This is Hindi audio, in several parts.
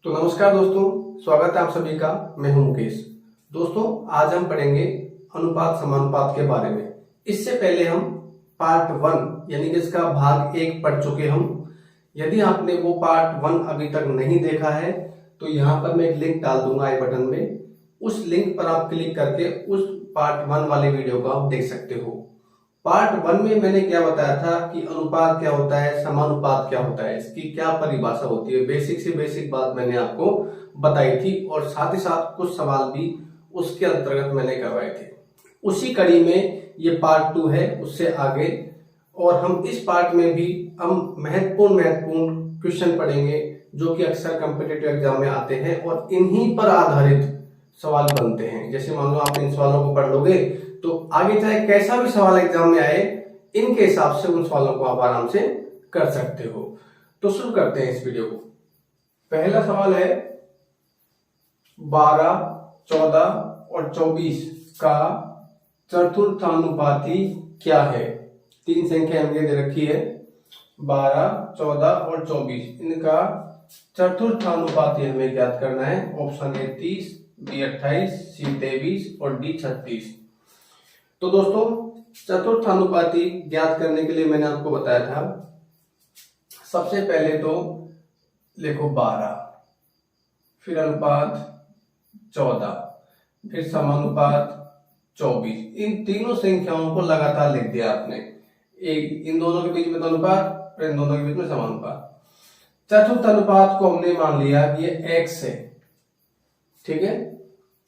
तो नमस्कार दोस्तों, स्वागत है आप सभी का। मैं हूं मुकेश। दोस्तों, आज हम पढ़ेंगे अनुपात समानुपात के बारे में। इससे पहले हम पार्ट 1 यानी कि इसका भाग 1 पढ़ चुके हम। यदि आपने वो पार्ट 1 अभी तक नहीं देखा है तो यहाँ पर मैं एक लिंक डाल दूंगा आई बटन में। उस लिंक पर आप क्लिक करके उस पार्ट 1 वाले वीडियो को आप देख सकते हो। पार्ट 1 में मैंने क्या बताया था कि अनुपात क्या होता है, समानुपात क्या होता है, इसकी क्या परिभाषा होती है। बेसिक से बेसिक बात मैंने आपको बताई थी और साथ ही साथ कुछ सवाल भी उसके अंतर्गत मैंने करवाए थे। उसी कड़ी में ये पार्ट 2 है, उससे आगे। और हम इस पार्ट में भी हम महत्वपूर्ण क्वेश्चन पढ़ेंगे जो कि अक्सर कॉम्पिटिटिव एग्जाम में आते हैं और इन्हीं पर आधारित सवाल बनते हैं। जैसे मान लो आप इन सवालों को पढ़ लोगे तो आगे चाहे कैसा भी सवाल एग्जाम में आए, इनके हिसाब से उन सवालों को आप आराम से कर सकते हो। तो शुरू करते हैं इस वीडियो को। पहला सवाल है 12, 14 और 24 का चतुर्थानुपाती क्या है। तीन संख्या हमने दे रखी है 12, 14 और 24। इनका चतुर्थानुपाती हमें ज्ञात करना है। ऑप्शन ए 30, बी 28, सी 23 और डी 36। तो दोस्तों, चतुर्थानुपाती ज्ञात करने के लिए मैंने आपको बताया था, सबसे पहले तो लिखो 12, फिर अनुपात 14, फिर समानुपात 24। इन तीनों संख्याओं को लगातार लिख दिया आपने। एक इन दोनों के बीच में तो अनुपात, फिर इन दोनों के बीच में समानुपात। चतुर्थ अनुपात को हमने मान लिया कि ये x है, ठीक है।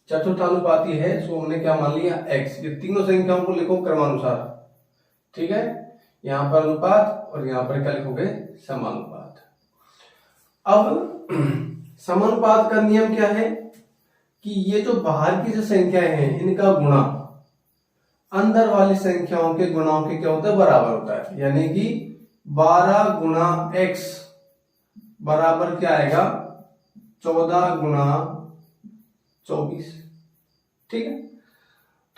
चतुर्थानुपाती है सो हमने क्या मान लिया x। ये तीनों संख्याओं को लिखो क्रमानुसार, ठीक है। यहां पर अनुपात और यहां पर क्या लिखोगे, समानुपात। अब समानुपात का नियम क्या है कि ये जो बाहर की जो संख्याएं हैं इनका गुणा अंदर वाली संख्याओं के गुणाओं के क्या होता है, बराबर होता है। यानी कि 12 गुणा x बराबर क्या आएगा, 14 गुणा 24, ठीक है।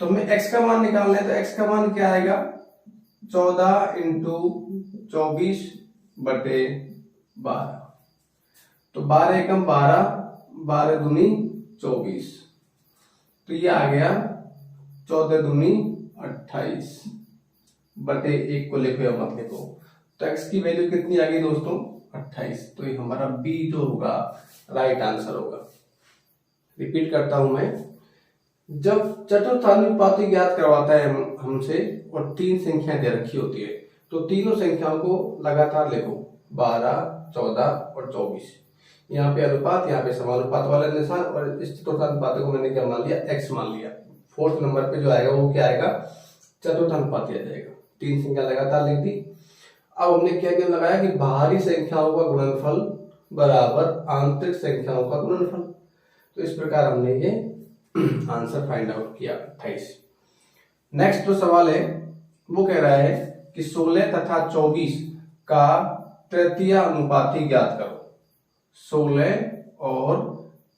तो हमें x का मान निकालना है, तो x का मान क्या आएगा, 14 इंटू 24 बटे 12। तो 12 एकम 12, 12 दूनी 24, तो ये आ गया 14 दूनी 28 बटे 1 को लिखो या मत लिखो। तो x की वैल्यू कितनी आ गई दोस्तों, 28। तो ये हमारा बी जो होगा राइट आंसर होगा। रिपीट करता हूं मैं, जब चतुर्थानुपाती ज्ञात करवाता है हमसे और तीन संख्याएं दे रखी होती है तो तीनों संख्याओं को लगातार लिखो 12, 14 और 24। यहाँ पे अनुपात, यहाँ पे समानुपात वाला निशान, और इस चतुर्थानुपाती को मैंने क्या मान लिया, x मान लिया। फोर्थ नंबर पे जो आएगा वो क्या आएगा, चतुर्थानुपाती आ जाएगा। तीन संख्या लगातार लिख दी। अब हमने क्या नियम लगाया कि बाहरी संख्याओं का गुणनफल बराबर आंतरिक संख्याओं का गुणनफल। तो इस प्रकार हमने ये आंसर फाइंड आउट किया 28। नेक्स्ट जो सवाल है वो कह रहा है कि 16 तथा 24 का तृतीय अनुपाती ज्ञात करो। 16 और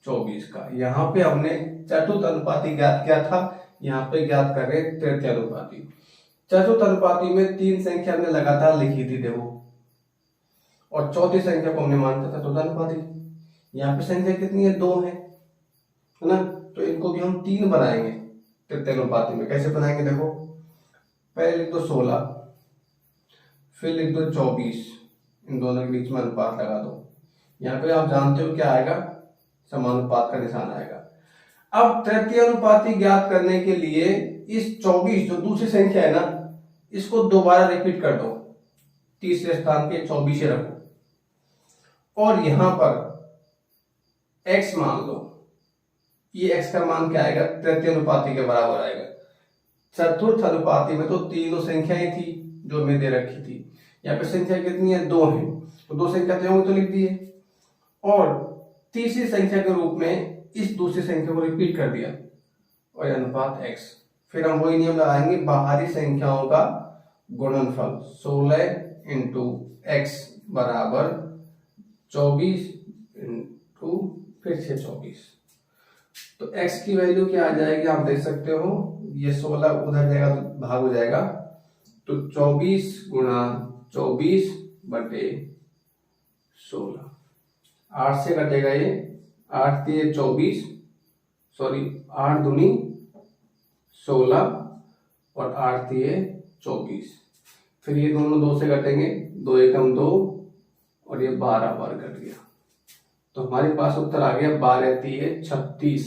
24 का, यहाँ पे हमने चतुर्थ अनुपाती ज्ञात किया था, यहाँ पे ज्ञात कर रहे तृतीय अनुपाती। चतुर्थ अनुपाती में तीन संख्या हमने लगातार लिखी थी देखो, और चौथी संख्या को हमने माना था चतुर्थ अनुपाती। यहाँ पे संख्या कितनी है, 2 है ना। तो इनको भी हम 3 बनाएंगे तृतीय अनुपाती में। कैसे बनाएंगे देखो, पहले लिख दो 16, फिर लिख दो 24, इन दोनों के बीच में अनुपात लगा दो। यहाँ पे आप जानते हो क्या आएगा, समानुपात का निशान आएगा। अब तृतीय अनुपाती ज्ञात करने के लिए इस 24 जो दूसरी संख्या है ना, इसको दोबारा रिपीट कर दो, तीसरे स्थान पे 24 रखो और यहां पर x मान लो। ये x का मान क्या आएगा, तृतीय अनुपाती के बराबर आएगा। चतुर्थ अनुपाती में तो तीनों संख्याएं थी जो मैं दे रखी थी। यहाँ पे संख्या कितनी है, 2 है, तो 2 संख्या होंगी तो लिख दिए, और तीसरी संख्या के रूप में इस दूसरी संख्या को रिपीट कर दिया और अनुपात x। फिर हम वही नियम लगाएंगे, बाहरी संख्याओं का गुणनफल 16 इंटू x बराबर 24 इंटू फिर से 24। तो x की वैल्यू क्या आ जाएगी, आप देख सकते हो, ये 16 उधर जाएगा तो भाग हो जाएगा, तो 24 गुणा 24 बटे 16। 8 से कटेगा ये 8 3 24, सॉरी 8 दूनी 16 और 8 3 24। फिर ये दोनों 2 से कटेंगे, 2 एकम 2 और ये 12 बार कट गया। तो हमारे पास उत्तर आ गया 12 3 36।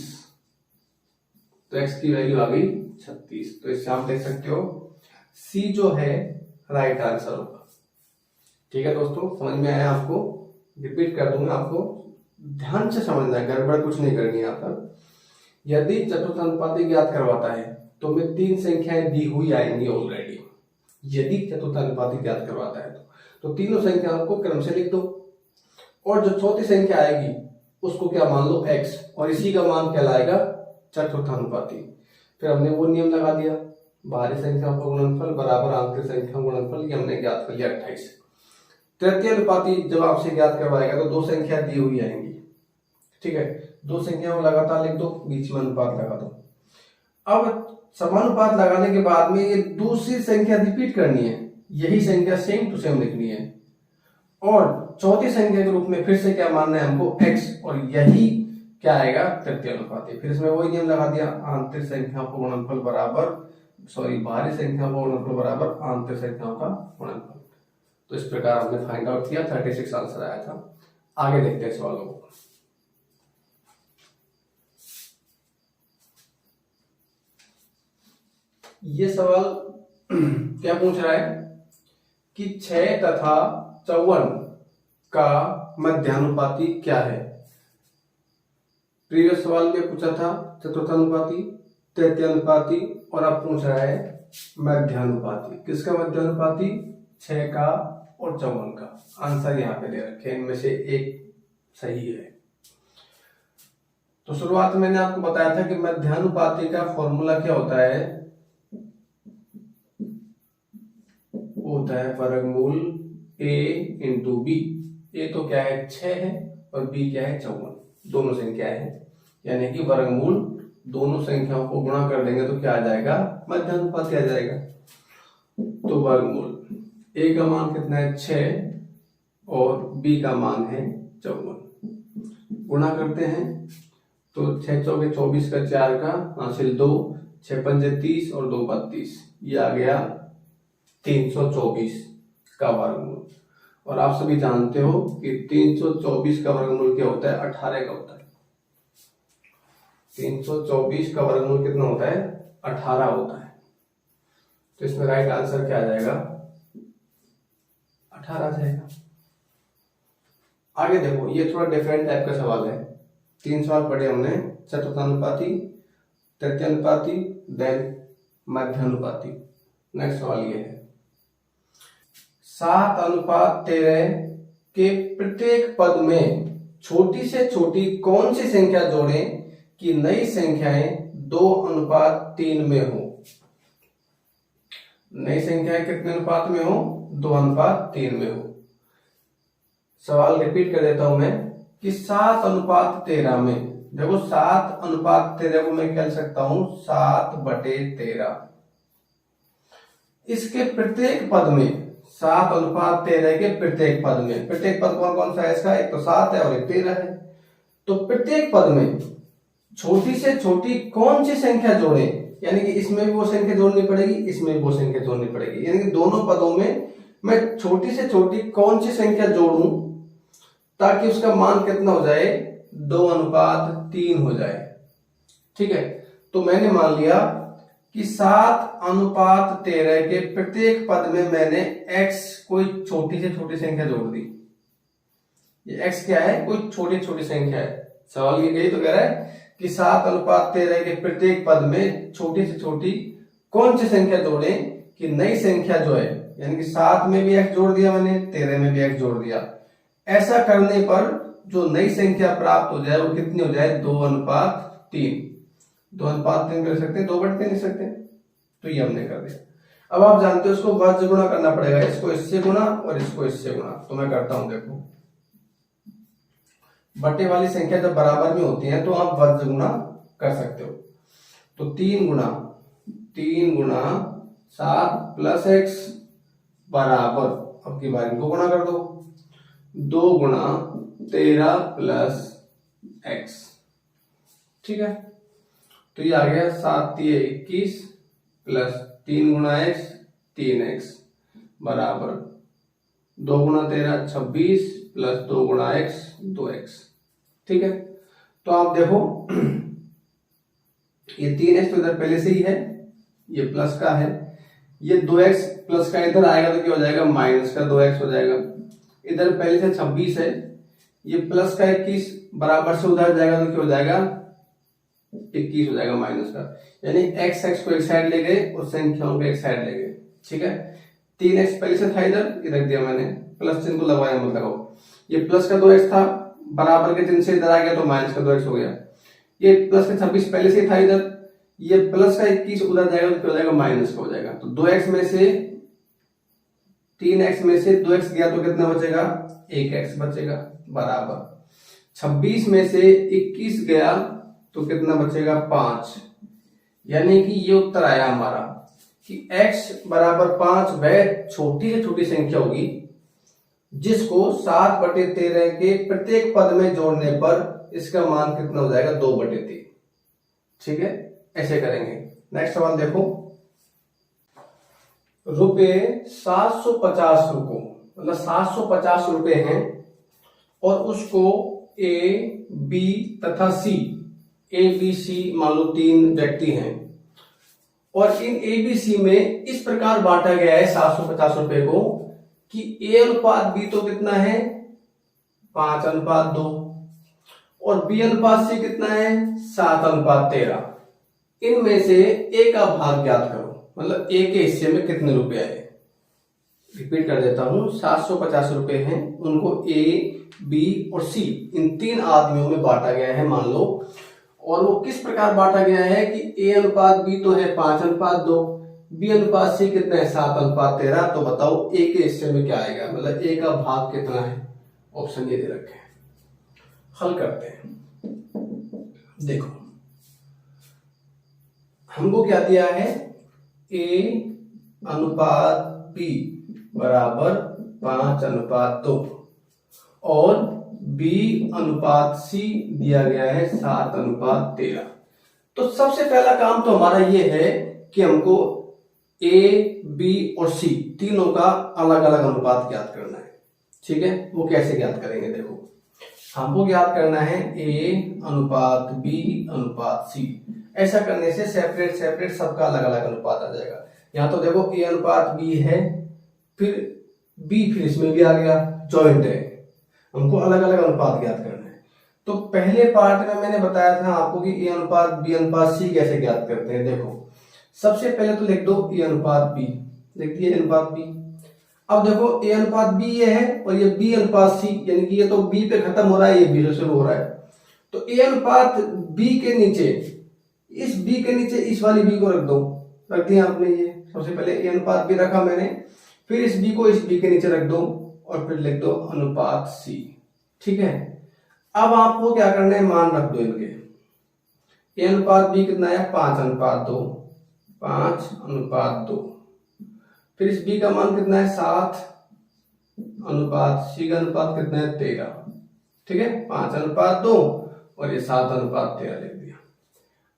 तो x की वैल्यू आ गई 36। तो इससे आप देख सकते हो सी जो है राइट आंसर होगा। ठीक है दोस्तों, समझ में आया आपको? रिपीट कर दूंगा, आपको ध्यान से समझना है, गड़बड़ कुछ नहीं करनी है यहाँ पर। यदि चतुर्थ अनुपाती ज्ञात करवाता है तो मैं 3 संख्याएं दी हुई आएंगी ऑलरेडी। यदि चतुर्थ अनुपाती ज्ञात करवाता है तो तीनों संख्याओं को क्रम से लिख दो, और जो चौथी संख्या आएगी उसको क्या मान लो x, और इसी का मान कहलाएगा चतुर्थानुपाती। फिर हमने वो नियम लगा दिया, बाहरी संख्याओं का गुणनफल बराबर आंतरिक संख्या गुणनफल, ये हमने ज्ञात कर लिया 28। तृतीय अनुपाती जब आपसे ज्ञात करवाएगा तो 2 संख्या दी हुई आएंगी। ठीक है, 2 संख्याओं लगातार लिख दो, बीच में अनुपात लगा दो। अब समानुपात लगाने के बाद में ये दूसरी संख्या रिपीट करनी है, यही संख्या सेम टू सेम लिखनी है, और चौथी संख्या के रूप में फिर से क्या मानना है हमको x, और यही क्या आएगा तृतीय अनुपाती। फिर इसमें वही नियम लगा दिया, आंतरिक संख्याओं का गुणनफल बराबर, सॉरी बाहरी संख्याओं का गुणनफल बराबर आंतरिक संख्याओं का गुणनफल। तो इस प्रकार हमने फाइंड आउट किया, 36 आंसर आया था। आगे देखते हैं सवालों को। ये सवाल क्या पूछ रहा है कि 6 तथा 54 का मध्यानुपाती क्या है। प्रीवियस सवाल में पूछा था चतुर्थानुपाती, तृतीयानुपाती, और अब पूछ रहा है मध्यानुपाती। किसका मध्यानुपाती? 6 का और 54 का। आंसर यहाँ पे दे रखे हैं, इनमें से एक सही है। तो शुरुआत में मैंने आपको बताया था कि मध्यानुपाती का फॉर्मूला क्या होता है, वो होता है वर्गमूल a इंटू बी। ए तो क्या है 6 है, और b क्या है 54, दोनों संख्याएं हैं, यानी कि वर्गमूल दोनों संख्याओं को गुणा कर देंगे तो क्या आ जाएगा, मध्यानुपाती आ जाएगा। तो वर्गमूल a का मान कितना है 6 और b का मान है 54। गुणा करते हैं तो 6 चौके 24 का 4 का हासिल 2, 6 पंजे 30 और 2 32, ये आ गया 324 का वर्गमूल। और आप सभी जानते हो कि 324 का वर्गमूल क्या होता है, 18 का होता है। 324 का वर्गमूल कितना होता है, 18 होता है। तो इसमें राइट आंसर क्या आ जाएगा, 18 आ जाएगा। आगे देखो, ये थोड़ा डिफरेंट टाइप का सवाल है। 3 सवाल पढ़े हमने, चतुर्थानुपाती, तृतीयानुपाती, देन मध्यानुपाती। नेक्स्ट सवाल ये है, 7:13 के प्रत्येक पद में छोटी से छोटी कौन सी संख्या जोड़ें कि नई संख्याएं 2:3 में हो। नई संख्याएं कितने अनुपात में हो, 2:3 में हो। सवाल रिपीट कर देता हूं मैं कि 7:13 में, देखो 7:13 को मैं कह सकता हूं 7/13। इसके प्रत्येक पद में 7:13 के प्रत्येक पद में, प्रत्येक पद कौन कौन सा है इसका, एक तो 7 है और एक 13 है। तो प्रत्येक पद में छोटी से छोटी कौन सी संख्या जोड़े, यानी कि इसमें भी वो संख्या जोड़नी पड़ेगी, इसमें भी वो संख्या जोड़नी पड़ेगी, यानी कि दोनों पदों में मैं छोटी से छोटी कौन सी संख्या जोड़ूं ताकि उसका मान कितना हो जाए, 2:3 हो जाए। ठीक है, तो मैंने मान लिया कि 7:13 के प्रत्येक पद में मैंने x कोई छोटी से छोटी संख्या जोड़ दी। ये x क्या है, कोई छोटी छोटी संख्या है। सवाल ये यही तो कह रहा है कि 7:13 के प्रत्येक पद में छोटी से छोटी कौन सी संख्या जोड़ें कि नई संख्या जो है, यानी कि 7 में भी x जोड़ दिया मैंने, 13 में भी x जोड़ दिया। ऐसा करने पर जो नई संख्या प्राप्त हो जाए वो कितनी हो जाए, 2:3। 2:3 कर सकते हैं, 2/3 लिख सकते हैं। तो ये हमने कर दिया। अब आप जानते हो इसको वज्र गुणा करना पड़ेगा, इसको इससे गुणा और इसको इससे गुणा। तो मैं करता हूं, देखो बट्टे वाली संख्या जब बराबर में होती है तो आप वज्र गुणा कर सकते हो। तो 3 गुणा 7 प्लस x बराबर, अब की बार इनको गुणा कर दो, 2 गुणा 13 प्लस x। ठीक है, तो ये आ गया 7 × 21 प्लस 3 × x 3x बराबर 2 × 13 26 प्लस 2 × x 2x। ठीक है, तो आप देखो ये 3x तो इधर पहले से ही है, ये प्लस का है, ये 2x प्लस का इधर आएगा तो क्या हो जाएगा, माइनस का 2x हो जाएगा। इधर पहले से 26 है, ये प्लस का 21 बराबर से उधर जाएगा तो क्या हो जाएगा, 21 हो जाएगा माइनस का। यानी x को एक साइड ले गए और संख्याओं को एक साइड ले गए। ठीक है, 3x पहले से था इधर, ये रख दिया मैंने, प्लस चिन्ह को लगवाया मत लगाओ। ये प्लस का 2x था, बराबर के चिन्ह से इधर आ गया तो माइनस का 2x हो गया। ये प्लस का 26 पहले से था इधर, ये प्लस का 21 उधर जाएगा तो क्या हो जाएगा, माइनस का हो जाएगा। तो 2x में से 3x में से 2x गया तो कितना बचेगा, 1x बचेगा बराबर 26 में से 21 गया तो कितना बचेगा, 5। यानी कि ये उत्तर आया हमारा कि x बराबर 5 वह छोटी से छोटी संख्या होगी जिसको 7/13 के प्रत्येक पद में जोड़ने पर इसका मान कितना हो जाएगा, 2/3। ठीक है, ऐसे करेंगे। नेक्स्ट सवाल देखो, ₹750 को मतलब 750 रुपए हैं और उसको A, B तथा C, A, B, C मान लो 3 व्यक्ति हैं और इन A, B, C में इस प्रकार बांटा गया है 750 रुपए को कि A अनुपात B तो कितना है, 5:2 और B अनुपात C कितना है, 7:13। इनमें से A का भाग ज्ञात करो, मतलब A के हिस्से में कितने रुपए आए। रिपीट कर देता हूं, 750 रुपए हैं, उनको A, B और C इन 3 आदमियों में बांटा गया है मान लो, और वो किस प्रकार बांटा गया है कि A अनुपात B तो है 5:2, B अनुपात C कितना है, 7:13। तो बताओ A के हिस्से में क्या आएगा, मतलब A का भाग कितना है। ऑप्शन ये दे रखे हैं, हल करते हैं। देखो हमको क्या दिया है, A अनुपात B बराबर 5:2 और B अनुपात C दिया गया है 7:13। तो सबसे पहला काम तो हमारा ये है कि हमको A, B और C तीनों का अलग अलग अनुपात ज्ञात करना है। ठीक है, वो कैसे ज्ञात करेंगे, देखो हमको ज्ञात करना है A अनुपात B अनुपात C। ऐसा करने से सेपरेट सेपरेट सबका अलग अलग अनुपात आ जाएगा। यहाँ तो देखो A अनुपात B है, फिर B फिर इसमें भी आ गया, जॉइंट है, हमको अलग अलग अनुपात ज्ञात करना है। तो पहले पार्ट में मैंने बताया था आपको कि A अनुपात B अनुपात C कैसे ज्ञात करते हैं। देखो सबसे पहले तो लिख दो A अनुपात B, लिख दिए A अनुपात B। अब देखो A अनुपात B ये है और ये B अनुपात C, यानी कि ये तो B पे खत्म हो रहा है, ये B से शुरू हो रहा है। तो A अनुपात B के नीचे, इस B के नीचे इस वाली B को रख दो, रख दिया आपने। ये सबसे पहले A अनुपात B रखा मैंने, फिर इस B को इस B के नीचे रख दो और फिर लिख दो अनुपात C। ठीक है, अब आपको क्या करना है, मान रख दो इनके। A अनुपात B कितना है, 5:2, 5:2। फिर इस B का मान कितना है, 7 अनुपात C का अनुपात कितना है, 13। ठीक है, 5:2 और ये 7:13 लिख दिया।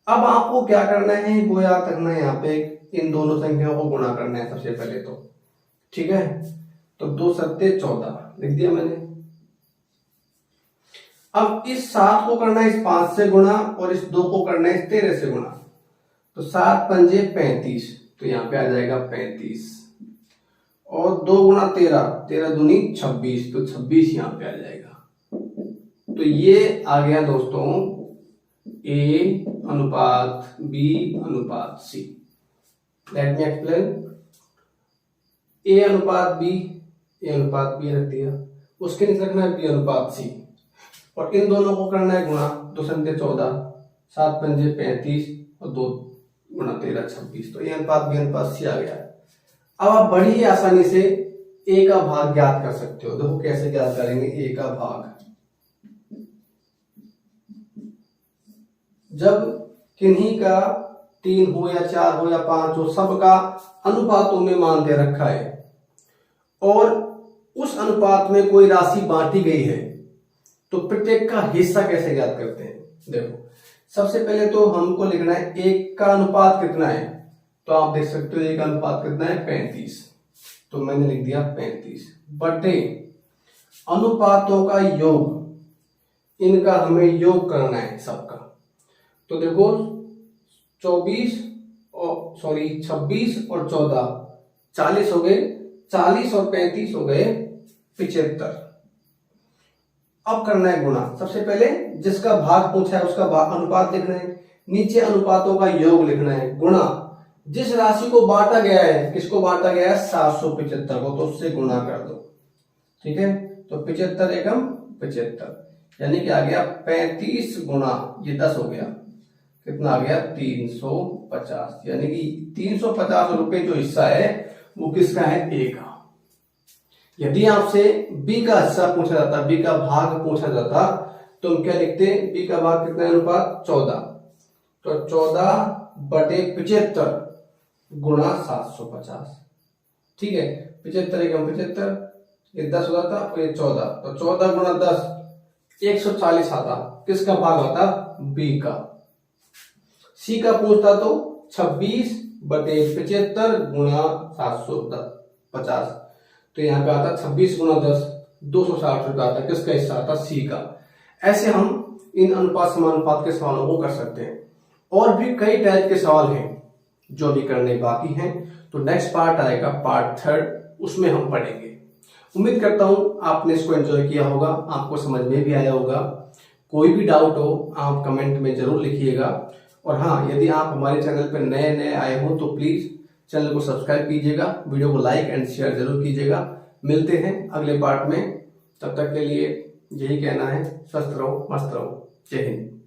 अब आपको क्या करना है, वो याद रखना है, यहाँ पे इन दोनों संख्याओं को गुणा करना है सबसे पहले तो। ठीक है, तो 2 सत्ते 14 लिख दिया मैंने। अब इस 7 को करना है इस 5 से गुणा और इस 2 को करना है इस 13 से गुणा। तो 7 पंजे 35, तो यहाँ पे आ जाएगा 35 और 2 × 13, 13 दूनी 26, तो 26 यहाँ पे आ जाएगा। तो ये आ गया दोस्तों A अनुपात B अनुपात C। Let me explain. A अनुपात B, A अनुपात B रख दिया, उसके नीचे रखना है B अनुपात C और इन दोनों को करना है गुणा। 2 सत्ते 14, 7 पंजे 35 और 2 × 13 26, तो A अनुपात B अनुपात C आ गया। अब आप बड़ी ही आसानी से A का भाग ज्ञात कर सकते हो। देखो कैसे ज्ञात करेंगे A का भाग। जब किन्हीं का 3 हो या 4 हो या 5 हो, सबका अनुपातों में मान दे रखा है और उस अनुपात में कोई राशि बांटी गई है, तो प्रत्येक का हिस्सा कैसे ज्ञात करते हैं? देखो, सबसे पहले तो हमको लिखना है एक का अनुपात कितना है। तो आप देख सकते हो एक का अनुपात कितना है, 35। तो मैंने लिख दिया 35 बटे अनुपातों का योग, इनका हमें योग करना है सबका। तो देखो 26 और 14 40 हो गए, 40 और 35 हो गए 75। अब करना है गुणा। सबसे पहले जिसका भाग पूछा है उसका अनुपात लिखना है, नीचे अनुपातों का योग लिखना है, गुणा जिस राशि को बांटा गया है, किसको बांटा गया है, 775 को, तो उससे गुणा कर दो। ठीक है, तो 75 एकम 75, यानी कि आ गया 35 गुणा ये 10 हो गया, कितना आ गया 350, यानी कि 350 रुपए जो हिस्सा है वो किसका है, ए का। यदि आपसे बी का हिस्सा पूछा जाता, बी का भाग पूछा जाता, तो हम क्या लिखते हैं, बी का भाग कितना है, अनुपात 14। तो 14 बटे 75 गुणा 750। ठीक है, 75 एकम 75, ये 10 होता था और ये 14, तो 14 गुणा 10 140 आता, किसका भाग आता, बी का। सी का पूछता तो 26 बटे 75 गुणा 750, तो यहाँ पे आता 26 गुणा 10 260 रुपये आता, किसका हिस्सा आता, सी का। ऐसे हम इन अनुपात समानुपात के सवालों को कर सकते हैं। और भी कई टाइप के सवाल हैं जो भी करने बाकी हैं, तो नेक्स्ट पार्ट आएगा, पार्ट 3, उसमें हम पढ़ेंगे। उम्मीद करता हूं आपने इसको एंजॉय किया होगा, आपको समझ में भी आया होगा। कोई भी डाउट हो आप कमेंट में जरूर लिखिएगा। और हाँ, यदि आप हमारे चैनल पर नए आए हो तो प्लीज चैनल को सब्सक्राइब कीजिएगा, वीडियो को लाइक एंड शेयर जरूर कीजिएगा। मिलते हैं अगले पार्ट में, तब तक के लिए यही कहना है, स्वस्थ रहो, मस्त रहो, जय हिंद।